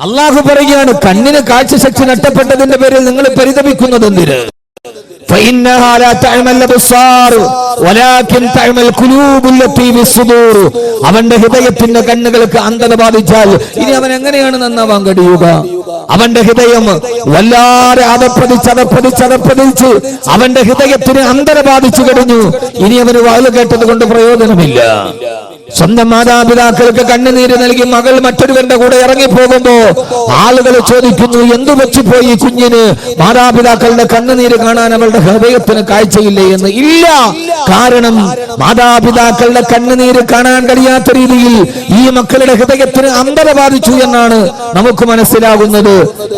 അള്ളാഹു പറയുകയാണ്, കണ്ണിന് കാഴ്ചശക്തി നഷ്ടപ്പെട്ടതിന്റെ പേരിൽ നിങ്ങൾ പരിതപിക്കുന്നത് എന്തിന്? അവന്റെ ഹൃദയത്തിന്റെ കണ്ണുകൾക്ക് അന്ധത ബാധിച്ചാൽ ഇനി അവൻ എങ്ങനെയാണ് നന്നാവാൻ കഴിയുക? അവന്റെ ഹൃദയം വല്ലാതെ അതപ്പതിച്ച് അവന്റെ ഹൃദയത്തിന് അന്ധത ബാധിച്ചു കഴിഞ്ഞു. ഇനി അവന് വാല് കേട്ടത് കൊണ്ട് പ്രയോജനമില്ല. സ്വന്തം മാതാപിതാക്കൾക്ക് കണ്ണുനീര് നൽകി മകൾ മറ്റൊരുവന്റെ കൂടെ ഇറങ്ങിപ്പോകുമ്പോ ആളുകൾ ചോദിക്കുന്നു, എന്തു വെച്ചുപോയി കുഞ്ഞിന്? മാതാപിതാക്കളുടെ കണ്ണുനീര് കാണാൻ അവളുടെ ഹൃദയത്തിന് കാഴ്ചയില്ലേ എന്ന്. ഇല്ല, കാരണം മാതാപിതാക്കളുടെ കണ്ണുനീര് കാണാൻ കഴിയാത്ത രീതിയിൽ ഈ മക്കളുടെ ഹൃദയത്തിന് അന്ധത ബാധിച്ചു എന്നാണ് നമുക്ക് മനസ്സിലാകുന്നത്.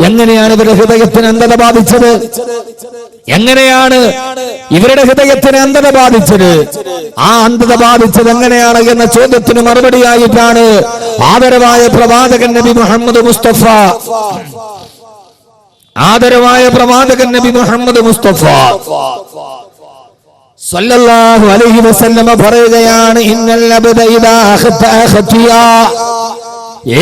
എങ്ങനെയാണ് ഇവരുടെ ഹൃദയത്തിന് അന്ധത ബാധിച്ചത്? എങ്ങനെയാണ് ഇവരുടെ ഹൃദയത്തിന് അന്ധത ബാധിച്ചത്? ആ അന്ധത ബാധിച്ചത് എങ്ങനെയാണ് എന്ന ചോദ്യത്തിന് മറുപടിയായിട്ടാണ് ആദരവായ പ്രവാചകൻ നബി മുഹമ്മദ് മുസ്തഫ സല്ലല്ലാഹു അലൈഹി വസല്ലമ പറയുകയാണ്, ഇന്നൽ അബ്ദ ഇദാ ഖതഅ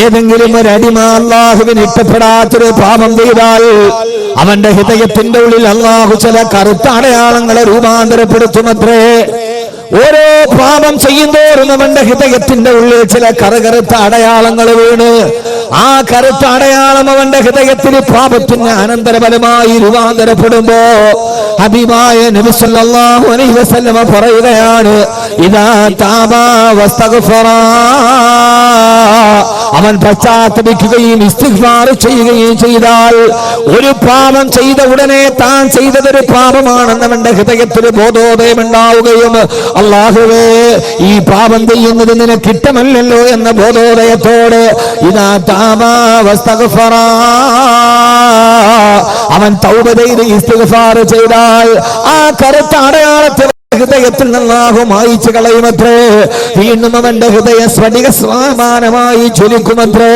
ഏതെങ്കിലും ഒരു അടിമ അല്ലാഹുവിന് ഇഷ്ടപ്പെടാത്തൊരു പാപം ചെയ്താൽ അവന്റെ ഹൃദയത്തിന്റെ ഉള്ളിൽ അല്ലാഹു ചില കറുത്ത അടയാളങ്ങളെ രൂപാന്തരപ്പെടുത്തുമത്രേ. ഓരോ പാപം ചെയ്യുന്തോറും അവന്റെ ഹൃദയത്തിന്റെ ഉള്ളിൽ ചില കറുകറുത്ത അടയാളങ്ങൾ വീണ് ആ കറുത്ത അടയാളം അവന്റെ ഹൃദയത്തിൽ പാപത്തിന് അനന്തരഫലമായി രൂപാന്തരപ്പെടുമ്പോ ഹബീബായ നബി സല്ലല്ലാഹു അലൈഹി വസല്ലമ പറയുകയാണ്, ഇദാ താബാ വസ്തഗ്ഫറ, അവൻ പശ്ചാത്തപിക്കുകയും ഇസ്തിഗ്ഫാർ ചെയ്യുകയും ചെയ്താൽ, ഒരു പാപം ചെയ്ത ഉടനെ താൻ ചെയ്തതൊരു പാപമാണെന്ന് അവന്റെ ഹൃദയത്തിൽ ബോധോദയം ഉണ്ടാവുകയും അല്ലാഹുവേ ഈ പാപം ചെയ്യുന്നത് നിനക്ക് ഇഷ്ടമല്ലല്ലോ എന്ന ബോധോദയത്തോട് ഇദാ താബാ വസ്തഗ്ഫറ, അവൻ തൗബ ചെയ്ത് ഇസ്തിഗ്ഫാർ ചെയ്താൽ ആ കറുത്ത അടയാളത്തെ ഹൃദയത്തിൽ നിന്നാഹു മായിച്ചു കളയുമത്രേ. വീണ്ടും അവന്റെ ഹൃദയ സ്ഫടിക സമാനമായി ജ്വലിക്കുമത്രേ.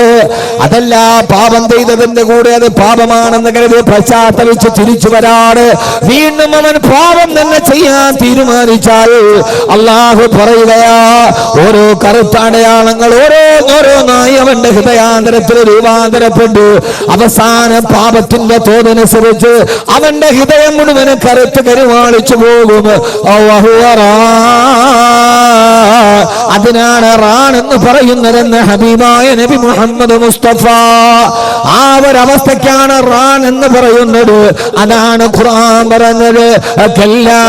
അതല്ല, പാപം ചെയ്തതിന്റെ കൂടെ അത് പാപമാണെന്ന് കരുതി പശ്ചാത്തപിച്ച് തിരിച്ചു വരാറ് വീണ്ടും അവൻ പാപം തന്നെ ചെയ്യാൻ തീരുമാനിച്ചാൽ അല്ലാഹു പറയുകയാ, ഓരോ കറുത്ത അടയാളങ്ങൾ ഓരോന്നായി അവന്റെ ഹൃദയാന്തരത്തിൽ രൂപാന്തരപ്പെട്ടു അവസാന പാപത്തിന്റെ തോതനുസരിച്ച് അവന്റെ ഹൃദയം മുഴുവൻ കറുത്ത് കരുവാളിച്ചു പോകും. അതിനാണ് റാൻ എന്ന് പറയുന്നതെന്ന് ഹബീബായ നബി മുഹമ്മദ് മുസ്തഫ. ആ ഒരവസ്ഥയ്ക്കാണ് റാൻ എന്ന് പറയുന്നത്. അതാണ് ഖുർആൻ പറഞ്ഞത്, കല്ലാ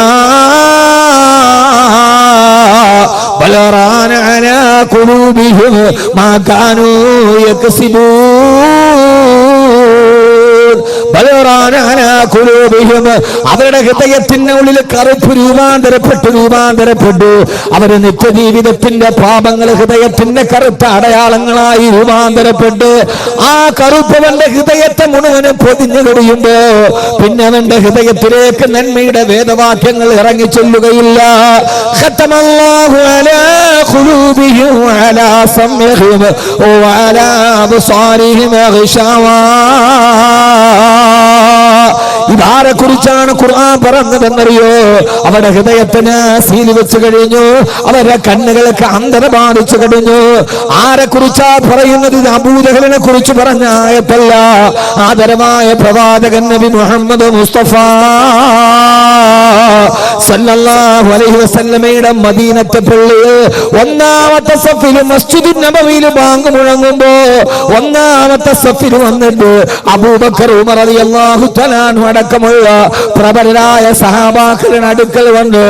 ബൽ റാന അലാ ഖുലൂബിഹിം മാ കാനൂ യക്സിബൂൻ. അവരുടെ ഹൃദയത്തിന്റെ ഉള്ളിൽ കറുപ്പ് രൂപാന്തരപ്പെട്ടു. അവര് നിത്യജീവിതത്തിന്റെ പാപങ്ങൾ ഹൃദയത്തിന്റെ കറുത്ത അടയാളങ്ങളായി രൂപാന്തരപ്പെട്ട് ആ കറുപ്പവന്റെ ഹൃദയത്തെ മുഴുവനും പൊതിഞ്ഞു കഴിയുമ്പോ പിന്നെ അവന്റെ ഹൃദയത്തിലേക്ക് നന്മയുടെ വേദവാക്യങ്ങൾ ഇറങ്ങി ചൊല്ലുകയില്ല. ഖതമല്ലാഹു അലാ ഖുലൂബിഹിം വഅലാ സമഇഹിം വഅലാ അബ്സാരിഹിം ഗിശാവാ. ഇതാരെ കുറിച്ചാണ് ഖുർആൻ പറഞ്ഞതെന്നറിയോ? അവരുടെ ഹൃദയത്തിന് സീല് വെച്ച് കഴിഞ്ഞു, അവരുടെ കണ്ണുകൾക്ക് അന്ധത ബാധിച്ചു കഴിഞ്ഞു. ആരെ കുറിച്ചാ പറയുന്നത്? ഇത് അബൂജഹലിനെ കുറിച്ച് പറഞ്ഞ ആയത്തല്ല. ആദരമായ പ്രവാചകൻ നബി മുഹമ്മദ് മുസ്തഫ സല്ലല്ലാഹു അലൈഹി വസല്ലമയുടെ മദീനത്തെ പള്ളിയിൽ ഒന്നാമത്തെ സഫിൽ മസ്ജിദുൻ നബവിയിൽ ബാങ്ക് മുഴങ്ങുമ്പോ ഒന്നാമത്തെ സഫിൽ വന്നിട്ട് അബൂബക്കർ ഉമർ റളിയല്ലാഹു തആല അൻഹു അടക്കമുള്ള പ്രബലരായ സഹാബാക്കളുടെ അടുക്കൽ വന്ന്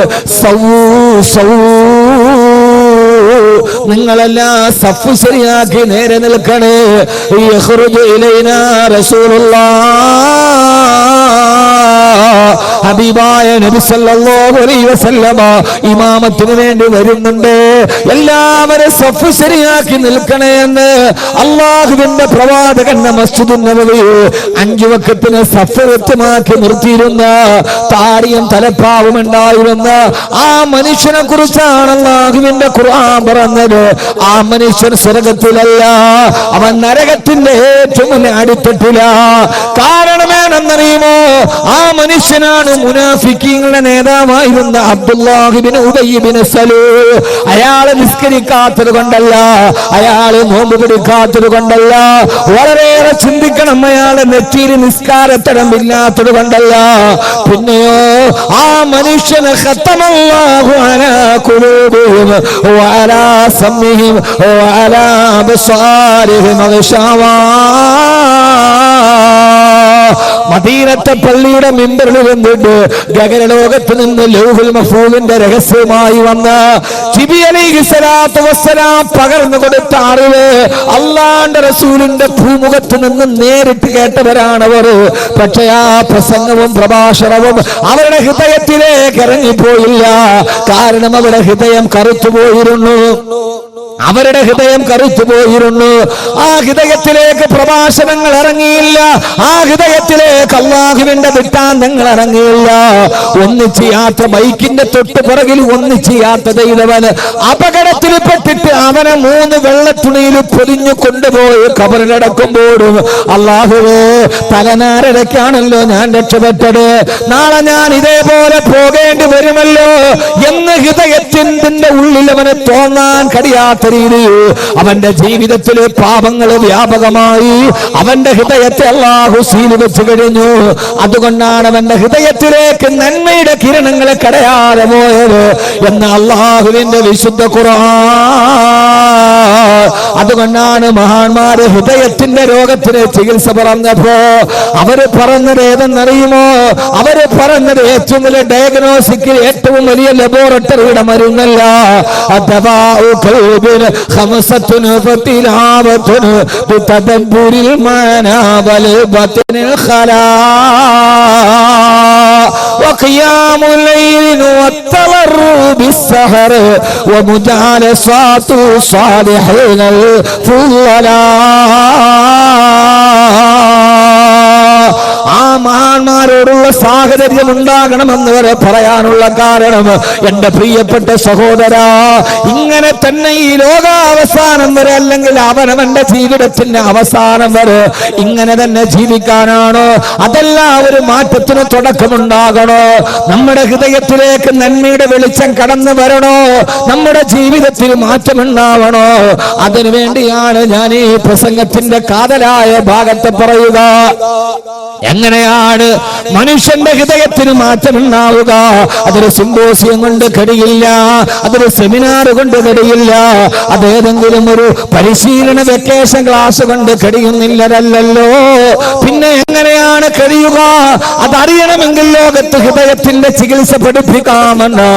നിങ്ങളെല്ലാം സഫ് ശരിയാക്കി നേരെ നിൽക്കണേ. യഖ്റുജു ഇലൈനാ റസൂലുള്ളാഹ്, ഹബീബായ നബി സല്ലല്ലാഹു അലൈഹി വസല്ലമ ഇമാമത്തിന് വേണ്ടി വരുന്നുണ്ട്. എല്ലാവരും സഫ് ശരിയാക്കി നിൽക്കണേ എന്ന് അല്ലാഹുവിന്റെ പ്രവാചകന്റെ മസ്ജിദുൻ നബവി 5 വഖത്തിന് സഫ് വ്യക്തമാക്കി നിർത്തിയിരുന്ന താടിയും തലപ്പാവും ഉണ്ടായിരുന്ന ആ മനുഷ്യനെ കുറിച്ചാണ് അല്ലാഹുവിന്റെ ഖുർആൻ പറഞ്ഞത്. ആ മനുഷ്യൻ സ്വർഗത്തിലല്ല, അവൻ നരകത്തിന്റെ ഏറ്റവും അടിത്തട്ടില. കാരണം ആരാണെന്നറിയുമോ? ആ മനുഷ്യനാണ് മുനാഫിക്കീങ്ങളുടെ നേതാവായിരുന്ന അബ്ദുല്ലാഹ് ഇബ്നു ഉബയ്യ് ഇബ്നു സലൂൽ. അയാള് നിസ്കരിക്കാത്തത് കൊണ്ടല്ല, അയാള് നോമ്പ് പിടിക്കാത്തത് കൊണ്ടല്ല, വളരെയേറെ ചിന്തിക്കണം, അയാളെ നെറ്റിയിൽ നിസ്കാരത്തടമില്ലാത്തത് കൊണ്ടല്ല. പിന്നെയോ ആ മനുഷ്യന് ഖത്തമല്ലാഹു അലാ ഖുലൂബിഹിം വഅലാ സമഇഹിം വഅലാ അബ്സാരിഹിം ഗിശാവാ. മദീനത്തെ പള്ളിയുടെ മിമ്പറിൽ വന്നിട്ട് ഗഗനലോകത്ത് നിന്ന് ലൗഹുൽ മഹ്ഫൂദിന്റെ രഹസ്യമായി വന്ന ജിബ്രീൽ അലൈഹിസ്സലാത്തു വസ്സലാം പകർന്നു കൊടുത്ത അറിവ് അല്ലാഹുവിന്റെ റസൂലിന്റെ ഭൂമുഖത്ത് നിന്ന് നേരിട്ട് കേട്ടവരാണവർ. പക്ഷേ ആ പ്രസംഗവും പ്രഭാഷണവും അവരുടെ ഹൃദയത്തിലേക്ക് ഇറങ്ങിപ്പോയില്ല. കാരണം അവരുടെ ഹൃദയം കറുത്തുപോയിരുന്നു. അവരുടെ ഹൃദയം കറുത്തുപോയിരുന്നു. ആ ഹൃദയത്തിലേക്ക് പ്രഭാഷണങ്ങൾ ഇറങ്ങിയില്ല. ആ ഹൃദയത്തിലേക്ക് അല്ലാഹുവിന്റെ വൃത്താന്തങ്ങൾ ഇറങ്ങിയില്ല. ഒന്നിച്ച് യാത്ര, ബൈക്കിന്റെ തൊട്ട് പുറകിൽ ഒന്നിച്ച് യാത്ര ചെയ്തവന് അപകടത്തിൽപ്പെട്ടിട്ട് അവനെ 3 വെള്ളത്തുണിയിൽ പൊതിഞ്ഞു കൊണ്ടുപോയി ഖബറിലടക്കുമ്പോഴും അല്ലാഹുവേ, തലനാരടയ്ക്കാണല്ലോ ഞാൻ രക്ഷപ്പെട്ടത്, നാളെ ഞാൻ ഇതേപോലെ പോകേണ്ടി വരുമല്ലോ എന്ന് ഹൃദയത്തിന്റെ ഉള്ളിൽ അവന് തോന്നാൻ കഴിയാത്ത രീതിയിൽ അവന്റെ ജീവിതത്തിലെ പാപങ്ങൾ വ്യാപകമായി അവന്റെ ഹൃദയത്തെ അല്ലാഹു സീൽ വെച്ച് കഴിഞ്ഞു. അതുകൊണ്ടാണ് അവന്റെ ഹൃദയത്തിലേക്ക് നന്മയുടെ കിരണങ്ങൾ കടയാതെ പോയത് എന്ന് അല്ലാഹുവിന്റെ വിശുദ്ധ ഖുർആൻ. അതുകൊണ്ടാണ് മഹാന്മാര് ഹൃദയത്തിന്റെ രോഗത്തിന് ചികിത്സ പറഞ്ഞപ്പോ അവര് പറഞ്ഞത് ഏതെന്നറിയുമോ? അവര് പറഞ്ഞത് ഏറ്റവും വലിയ ഡയഗ്നോസിക്കിൽ ഏറ്റവും വലിയ ലബോറട്ടറിയുടെ മരുന്നല്ല. خمسة فتلاوة بتدبر المعنى والبطن الخلاء وقيام الليل والتضرع بالسحر ومجالسات الصالحين الفضلاء. ആ മഹാന്മാരോടുള്ള സാഹചര്യം ഉണ്ടാകണമെന്ന് വരെ പറയാനുള്ള കാരണം, എന്റെ പ്രിയപ്പെട്ട സഹോദരാ, ഇങ്ങനെ തന്നെ ഈ ലോകാവസാനം വരെ, അല്ലെങ്കിൽ അവനവന്റെ ജീവിതത്തിന്റെ അവസാനം വരെ ഇങ്ങനെ തന്നെ ജീവിക്കാനാണോ? അതല്ല ഒരു മാറ്റത്തിന് തുടക്കമുണ്ടാകണോ? നമ്മുടെ ഹൃദയത്തിലേക്ക് നന്മയുടെ വെളിച്ചം കടന്നു വരണോ? നമ്മുടെ ജീവിതത്തിൽ മാറ്റമുണ്ടാവണോ? അതിനു വേണ്ടിയാണ് ഞാൻ ഈ പ്രസംഗത്തിന്റെ കാതലായ ഭാഗത്ത് പറയുക. എങ്ങനെയാണ് മനുഷ്യന്റെ ഹൃദയത്തിന് മാറ്റമുണ്ടാവുക? അതൊരു സിംബോസിയം കൊണ്ട് കഴിയില്ല, അതൊരു സെമിനാർ കൊണ്ട് കഴിയില്ല, അതേതെങ്കിലും ഒരു പരിശീലന വെക്കേഷൻ ക്ലാസ് കൊണ്ട് കഴിയുന്നില്ലല്ലോ. പിന്നെ എങ്ങനെയാണ് കഴിയുക? അതറിയണമെങ്കിൽ ലോകത്ത് ഹൃദയത്തിന്റെ ചികിത്സ പഠിപ്പിക്കാമെന്ന്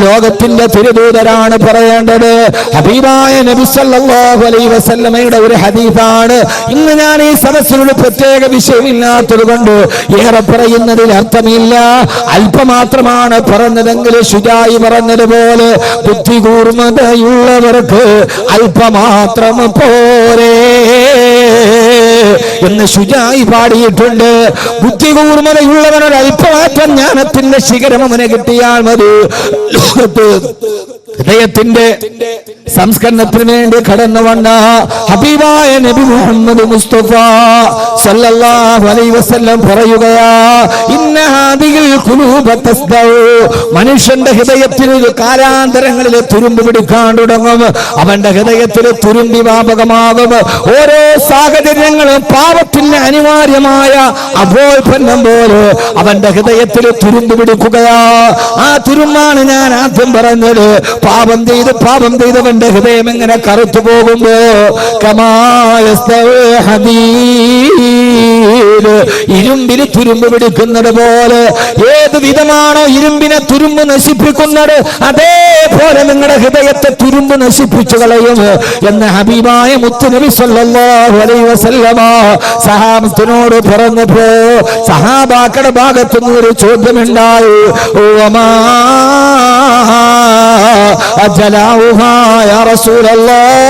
ലോകത്തിന്റെ തിരുദൂതരാണ് പറയേണ്ടത്. ഹബീബായ നബി സല്ലല്ലാഹു അലൈഹി വസല്ലമയുടെ ഒരു ഹദീസാണ്. ഇന്ന് ഞാൻ ഈ സദസ്സിനോട് പ്രത്യേക വിഷയമില്ലാത്തത് കൊണ്ട് ഏറെ പറയുന്നതിൽ അർത്ഥമില്ല, അല്പമാത്രമാണ് പറഞ്ഞതെങ്കിൽ ശുജായി പറഞ്ഞതുപോലെ ബുദ്ധി കൂർമ്മതയുള്ളവർക്ക് അല്പമാത്രം പോരേ എന്ന് ശുജായി പാടിയിട്ടുണ്ട്. ബുദ്ധി കൂർമ്മതയുള്ളവനൊരു അല്പമാത്രം ജ്ഞാനത്തിന്റെ ശിഖരം അവനെ കിട്ടിയാൽ മതി. ഹൃദയത്തിന്റെ സംസ്കരണത്തിന് വേണ്ടി കടന്നു വന്ന ഹബീബായ നബി മുഹമ്മദ് മുസ്തഫ സല്ലല്ലാഹു അലൈഹി വസല്ലം പറയുകയാ, ഇന്ന ഹാദിഹിൽ ഖുലൂബ തസ്ദഉ. മനുഷ്യന്റെ ഹൃദയത്തിൽ കാലാന്തരങ്ങളിൽ തുരുമ്പ് പിടിക്കാൻ തുടങ്ങും. അവന്റെ ഹൃദയത്തിൽ തുരുമ്പി വ്യാപകമാകും. ഓരോ സാഹചര്യങ്ങളും പാപത്തിന് അനിവാര്യമായ അഭോൽപ്പന്നം പോലെ അവന്റെ ഹൃദയത്തിൽ തുരുമ്പ് പിടിക്കുകയാ. ആ തുരുമ്പാണ് ഞാൻ ആദ്യം പറഞ്ഞത്. പാപം ചെയ്തവന്റെ ഹൃദയം എങ്ങനെ കറുത്തു പോകുമ്പോ ഇരുമ്പിന് തുരുമ്പ് പിടിക്കുന്നത് പോലെ, ഏത് വിധമാണോ ഇരുമ്പിനെ തുരുമ്പ് നശിപ്പിക്കുന്നത്, അതേപോലെ നിങ്ങളുടെ ഹൃദയത്തെ തുരുമ്പ് നശിപ്പിച്ചു കളയും എന്ന് ഹബീബായ മുത്തുനബി സല്ലല്ലാഹു അലൈഹി വസല്ലമ സഹാബത്തിനോട് പറഞ്ഞപ്പോ സഹാബാക്കളുടെ ഭാഗത്തുനിന്ന് ഒരു ചോദ്യമുണ്ടായി, യാ റസൂലല്ലാഹ്,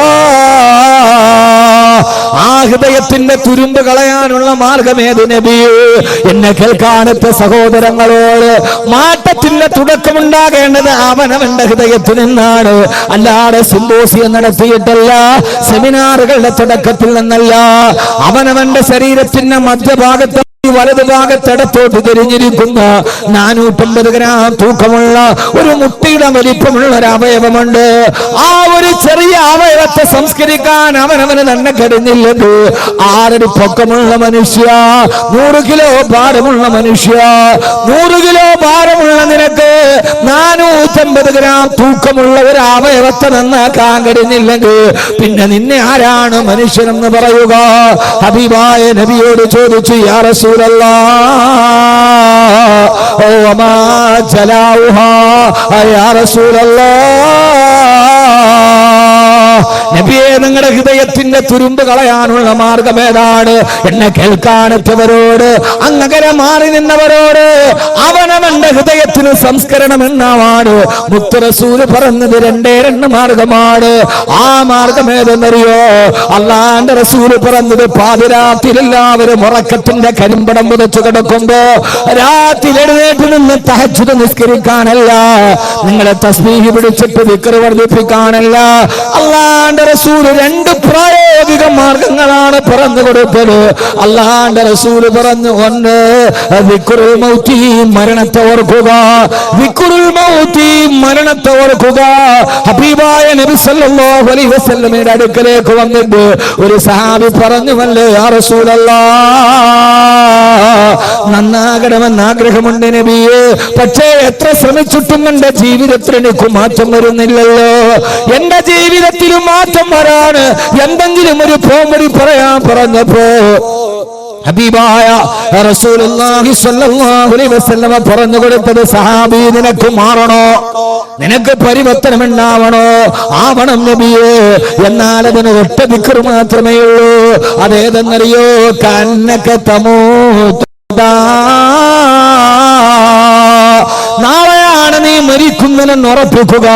ആ ഹൃദയത്തിന്റെ തുരുമ്പ് കളയാനുള്ള മാർഗമേത് നബി? എന്നെ കേൾക്കാനത്തെ സഹോദരങ്ങളോട്, മാറ്റത്തിന്റെ തുടക്കമുണ്ടാകേണ്ടത് അവനവന്റെ ഹൃദയത്തിൽ നിന്നാണ്. അല്ലാതെ സിംബോസിയം നടത്തിയിട്ടല്ല, സെമിനാറുകളുടെ തുടക്കത്തിൽ നിന്നല്ല. അവനവന്റെ ശരീരത്തിന്റെ മധ്യഭാഗത്ത് വലതുഭാഗത്തിടത്തോട്ട് തിരിഞ്ഞിരിക്കുന്ന 450 ഗ്രാം തൂക്കമുള്ള ഒരു മുട്ടിയുടെ വലിപ്പമുള്ള ഒരു അവയവമുണ്ട്. ആ ഒരു ചെറിയ അവയവത്തെ സംസ്കരിക്കാൻ അവനവന് തന്നെ കഴിഞ്ഞില്ലത്. 6 അടി പൊക്കമുള്ള മനുഷ്യ, 100 കിലോ ഭാരമുള്ള മനുഷ്യ, 100 കിലോ ഭാരമുള്ള നിനക്ക് 450 ഗ്രാം തൂക്കമുള്ള ഒരു അവയവത്തെ നന്നാക്കാൻ കഴിഞ്ഞില്ലെങ്കിൽ പിന്നെ നിന്നെ ആരാണ് മനുഷ്യനെന്ന് പറയുക? ഹബീബായ നബിയോട് ചോദിച്ചു, യാ റസൂലല്ലാഹ്, ഓ മാ ജലാഉഹാ യാ റസൂലല്ലാഹ്, നബിയെ നിങ്ങളുടെ ഹൃദയത്തിന്റെ തുരുമ്പ് കളയാനുള്ള മാർഗം ഏതാണ്? എന്നെ കേൾക്കാനെത്തവരോട്, അങ്ങകരെ മാറി നിന്നവരോട് അവനവന്റെ ഹൃദയത്തിന് സംസ്കരണം എന്നാണ് മുത്ത് റസൂൽ പറഞ്ഞത്. 2 മാർഗമാണ്. ആ മാർഗം ഏതെന്നറിയോ? അള്ളാന്റെ റസൂൽ പറഞ്ഞത് പാതിരാത്രിയിൽ എല്ലാവരും ഉറക്കത്തിന്റെ കരിമ്പടം പുതച്ചു കിടക്കുമ്പോ രാത്രി എഴുന്നേറ്റ് നിന്ന് തഹജ്ജുദ് നിസ്കരിക്കാനല്ല, നിങ്ങളെ തസ്ബീഹ് പിടിച്ചിട്ട് ദിക്ർ വർദ്ധിപ്പിക്കാനല്ല. അള്ളാന്റെ റസൂൽ 2 പ്രായോഗിക മാർഗങ്ങളാണ് പറഞ്ഞു കൊടുത്തത്. അള്ളാന്റെ റസൂൽ പറഞ്ഞു, ഒന്ന് ദിക്റുൽ മൗതി, മരണത്തെ ഓർക്കുക. ദിക്റുൽ മൗതി, മരണത്തെ ഓർക്കുക. ഹബീബായ നബി സല്ലല്ലാഹു അലൈഹി വസല്ലമയുടെ അടുക്കലേക്ക് വന്നിട്ട് ഒരു സഹാബി പറഞ്ഞുവല്ലോ, യാ റസൂലല്ലാഹ്, നന്നാകണമെന്ന് ആഗ്രഹമുണ്ട് നബിയെ, പക്ഷേ എത്ര ശ്രമിച്ചിട്ടും എന്റെ ജീവിതത്തിൽ എനിക്ക് മാറ്റം വരുന്നില്ലല്ലോ. എന്റെ ജീവിതത്തിലും മാറ്റം വരാണ് എന്തെങ്കിലും ഒരു പോംവഴി പറയാൻ പറഞ്ഞപ്പോ ഹബീബായ റസൂലുള്ളാഹി സ്വല്ലല്ലാഹു അലൈഹി വസല്ലമ പറഞ്ഞു കൊടുത്തത്, സഹാബി, നിനക്ക് മാറണോ? നിനക്ക് പരിവർത്തനം ഉണ്ടാവണോ? ആവണം നബിയെ. എന്നാൽ അതിന് ഒറ്റ ദിക്ർ മാത്രമേ ഉള്ളൂ. അതേതെന്നറിയോ? കന്നക തമൂതാ, നാളെയാണ് നീ മരിക്കുന്നതെന്ന് ഉറപ്പിക്കുക.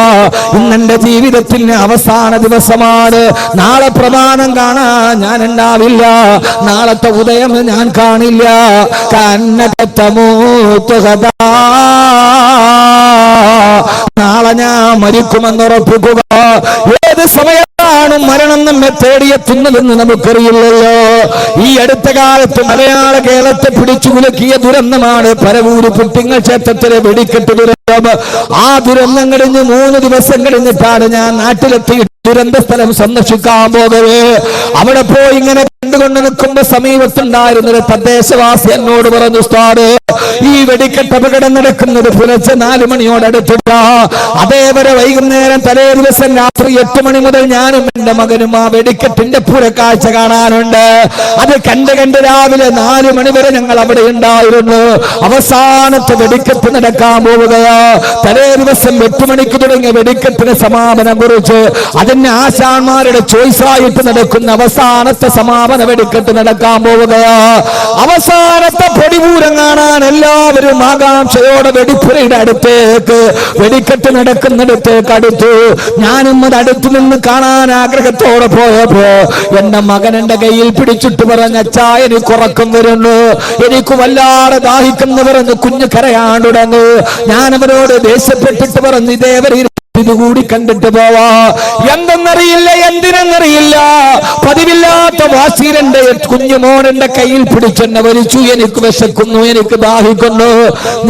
ഇന്നെന്റെ ജീവിതത്തിന്റെ അവസാന ദിവസമാണ്. നാളെ പ്രമാണം കാണാൻ ഞാൻ ഉണ്ടാവില്ല, നാളത്തെ ഉദയം ഞാൻ കാണില്ല. നാളെ ഞാൻ മരിക്കുമെന്ന് ഉറപ്പിക്കുക. ഏത് സമയത്താണ് മരണം നമ്മെ തേടിയെത്തുന്നതെന്ന് നമുക്കറിയില്ലല്ലോ. ഈ അടുത്ത കാലത്ത് മലയാള കേരളത്തെ പിടിച്ചു കുലുക്കിയ ദുരന്തമാണ് പരവൂര് പുട്ടിങ്ങൽ ക്ഷേത്രത്തിലെ വെടിക്കെട്ട് ദുരന്തം. ആ ദുരന്തം കഴിഞ്ഞ് 3 ദിവസം കഴിഞ്ഞിട്ടാണ് ഞാൻ നാട്ടിലെത്തി ദുരന്ത സ്ഥലം സന്ദർശിക്കാൻ പോകവേ അവിടെ പോയി ഇങ്ങനെ കണ്ടുകൊണ്ട് നിൽക്കുമ്പോ സമീപത്തുണ്ടായിരുന്നൊരു തദ്ദേശവാസി എന്നോട് പറഞ്ഞു, ഉസ്താദ്, ഈ വെടിക്കെട്ട് അപകടം നടക്കുന്നത് പുലർച്ചെ 4 മണിയോടടുത്തില്ല. അതേവരെ വൈകുന്നേരം തലേ ദിവസം രാത്രി 8 മണി മുതൽ ഞാനും എന്റെ മകനും ആ വെടിക്കെട്ടിന്റെ പുറക്കാഴ്ച കാണാനുണ്ട്. അത് കണ്ട് രാവിലെ 4 മണി വരെ ഞങ്ങൾ അവിടെ ഉണ്ടായിരുന്നു. അവസാനത്തെ വെടിക്കെട്ട് നടക്കാൻ പോവുകയാ. തലേ ദിവസം 8 മണിക്ക് തുടങ്ങിയ വെടിക്കെട്ടിന് സമാപനം കുറിച്ച് അതിന് ആശാന്മാരുടെ ചോയ്സായിട്ട് നടക്കുന്ന അവസാനത്തെ സമാപന വെടിക്കെട്ട് നടക്കാൻ പോവുകയാ. അവസാനത്തെ പൊടിപൂരം കാണാൻ എല്ലാവരും ആകാംക്ഷയോടെ വെടിപ്പുരയുടെ അടുത്തേക്ക്, വെടിക്കെട്ട് നടക്കുന്നിടത്തേക്ക് അടുത്തു. ഞാനും അത് അടുത്തു നിന്ന് കാണാൻ ആഗ്രഹത്തോടെ പോയപ്പോ എന്റെ മകൻ എന്റെ കയ്യിൽ പിടിച്ചിട്ട് പറഞ്ഞ, അച്ഛാ, എനിക്ക് ഉറക്കം വരുന്നു, എനിക്ക് വല്ലാതെ ദാഹിക്കുന്നു പറഞ്ഞ് കുഞ്ഞു കരയാണ്ടുടങ്ങ്. ഞാൻ അവരോട് ദേഷ്യപ്പെട്ടിട്ട് പറഞ്ഞു, ഇതേവരെ ഇതുകൂടി കണ്ടിട്ട് പോവാ. എന്തെന്നറിയില്ല, എന്തിനെന്നറിയില്ല, പതിവില്ലാത്ത വാശിരന്റെ കുഞ്ഞുമോനെന്റെ കയ്യിൽ പിടിച്ചെന്നെ വലിച്ചു. എനിക്ക് വിശക്കുന്നു, എനിക്ക് ദാഹിക്കുന്നു.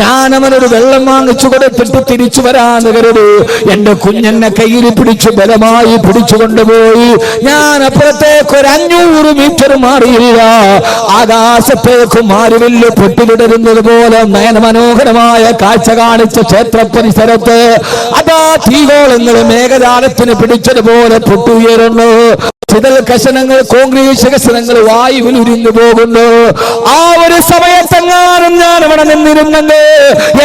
ഞാൻ അവനൊരു വെള്ളം വാങ്ങിച്ചു കൊടുത്തിട്ട് തിരിച്ചു വരാന്ന് കരുതി എന്റെ കുഞ്ഞെന്നെ കയ്യിൽ പിടിച്ചു ബലമായി പിടിച്ചു കൊണ്ടുപോയി. ഞാൻ അപ്പുറത്തേക്ക് ഒരു 500 മീറ്റർ മാറിയില്ല. ആകാശത്തേക്ക് മാരുവില്ല് പൊട്ടിവിടരുന്നത് പോലെ നയനമനോഹരമായ കാഴ്ച കാണിച്ച ക്ഷേത്ര പരിസരത്ത് അതാ തീഗോളങ്ങൾ മേഘജാലത്തിന് പിടിച്ചതുപോലെ പൊട്ടുയരുന്നു. ചിതൽ കഷണങ്ങൾ, കോൺക്രീറ്റ് കഷണങ്ങൾ വായുവിൽ ഉരിഞ്ഞു പോകുന്നു. ആ ഒരു സമയത്തെങ്ങാനും ഞാൻ അവിടെ നിന്നിരുന്നെങ്കിൽ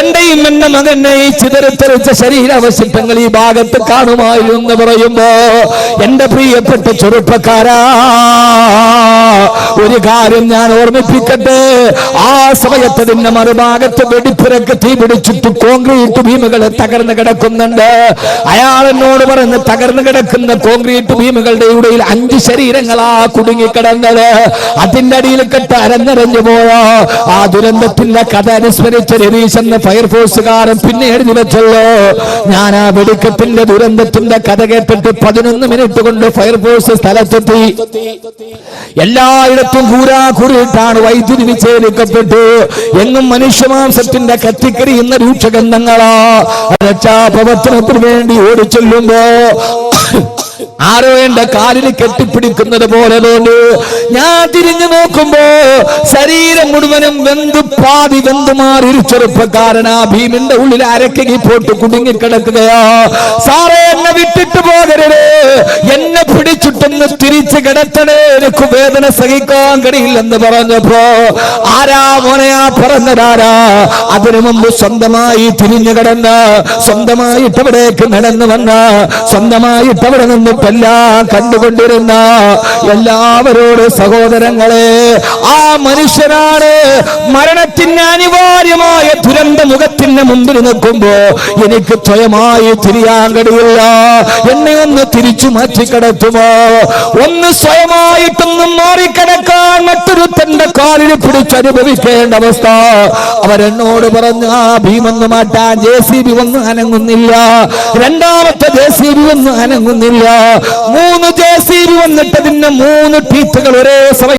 എന്റെയും എന്റെ മകനെ ഈ ചിതറിത്തെറിച്ച ശരീരാവശിഷ്ടങ്ങൾ ഈ ഭാഗത്ത് കാണുമായിരുന്നു പറയുമ്പോ എന്റെ പ്രിയപ്പെട്ട ചെറുപ്പക്കാരാ, ഒരു കാര്യം ഞാൻ ഓർമ്മിപ്പിക്കട്ടെ. ആ സമയത്ത് അതിന്റെ മറുഭാഗത്ത് വെടിപ്പുരക്ക് തീ പിടിച്ചിട്ട് കോൺക്രീറ്റ് ഭീമുകൾ തകർന്നു കിടക്കുന്നുണ്ട്. അയാൾ എന്നോട് പറഞ്ഞ്, തകർന്നു കിടക്കുന്ന കോൺക്രീറ്റ് ഭീമുകളുടെ ഇടയിൽ 5 ശരീരങ്ങളാ കുടുങ്ങിക്കിടന്നത്. അതിന്റെ അടിയിൽ കെട്ട് അരഞ്ഞരഞ്ഞു പോയോ. ആ ദുരന്തത്തിന്റെ കഥ അനുസ്മരിച്ച രതീഷ് എന്ന ഫയർഫോഴ്സുകാരൻ പിന്നെ എഴുതി വെച്ചല്ലോ. ഞാൻ ആ വെടിക്കെട്ടിന്റെ ദുരന്തത്തിന്റെ കഥ കേട്ടിട്ട് 11 മിനിറ്റ് കൊണ്ട് ഫയർഫോഴ്സ് സ്ഥലത്തെത്തി. എല്ലായിടത്തും ചുറ്റും കൂരാകുറിയിട്ടാണ് വൈദ്യുതി വിച്ഛേദിക്കപ്പെട്ടു. എങ്ങും മനുഷ്യമാംസത്തിന്റെ കത്തിക്കരിയുന്ന രൂക്ഷഗന്ധങ്ങളാ. രക്ഷാപ്രവർത്തനത്തിന് വേണ്ടി ഓടിച്ചെല്ലുമ്പോ ആരോ എന്റെ കാലിന് കെട്ടിപ്പിടിക്കുന്നത് പോലെ തോന്നി. ഞാൻ തിരിഞ്ഞു നോക്കുമ്പോ ശരീരം മുഴുവനും പാതി വെന്തുമാറി ഒരു ചെറുപ്പക്കാരൻ ആ ഭീമിന്റെ ഉള്ളിൽ അരക്കകി പോട്ട് കുടുങ്ങിക്കിടക്കുകയാ. സാറേ, എന്നെ വിട്ടിട്ട് പോകരുത്, എന്നെ പിടിച്ചിട്ടൊന്ന് തിരിച്ചു കിടത്തണേ, എനിക്ക് വേദന സഹിക്കാൻ കഴിയില്ലെന്ന് പറഞ്ഞപ്പോ ആരാ മോനെയാ പറഞ്ഞതാരാ? അതിനു മുമ്പ് സ്വന്തമായി തിരിഞ്ഞു കിടന്ന, സ്വന്തമായിട്ട് അവിടേക്ക് നടന്നു വന്ന, സ്വന്തമായിട്ട് അവിടെ നിന്നിട്ടെല്ലാം കണ്ടുകൊണ്ടിരുന്ന എല്ലാവരോട് സഹോദരങ്ങളെ, ആ മനുഷ്യനാണ് മരണത്തിന് അനിവാര്യമായ ദുരന്ത മുഖത്തിന് മുമ്പിൽ നിൽക്കുമ്പോ എനിക്ക് സ്വയമായി തിരിയാൻ കഴിയില്ല. എന്നെ ഒന്ന് തിരിച്ചു മാറ്റിക്കിടത്തുമോ? ഒന്ന് സ്വയമായിട്ടൊന്നും മാറിക്കിടക്കാൻ മറ്റൊരുത്തന്റെ കാലിൽ പിടിച്ചനുഭവിക്കേണ്ട അവസ്ഥ. അവരെന്നോട് പറഞ്ഞു, ആ ഭീമൊന്ന് മാറ്റാൻ JCB ഒന്നും അനങ്ങുന്നില്ല, രണ്ടാമത്തെ JCB ഒന്നും അനങ്ങുന്നില്ല. 3 JCB വന്നിട്ട് അതിന്റെ 3 ടീത്തുകൾ ഒരേ സമയം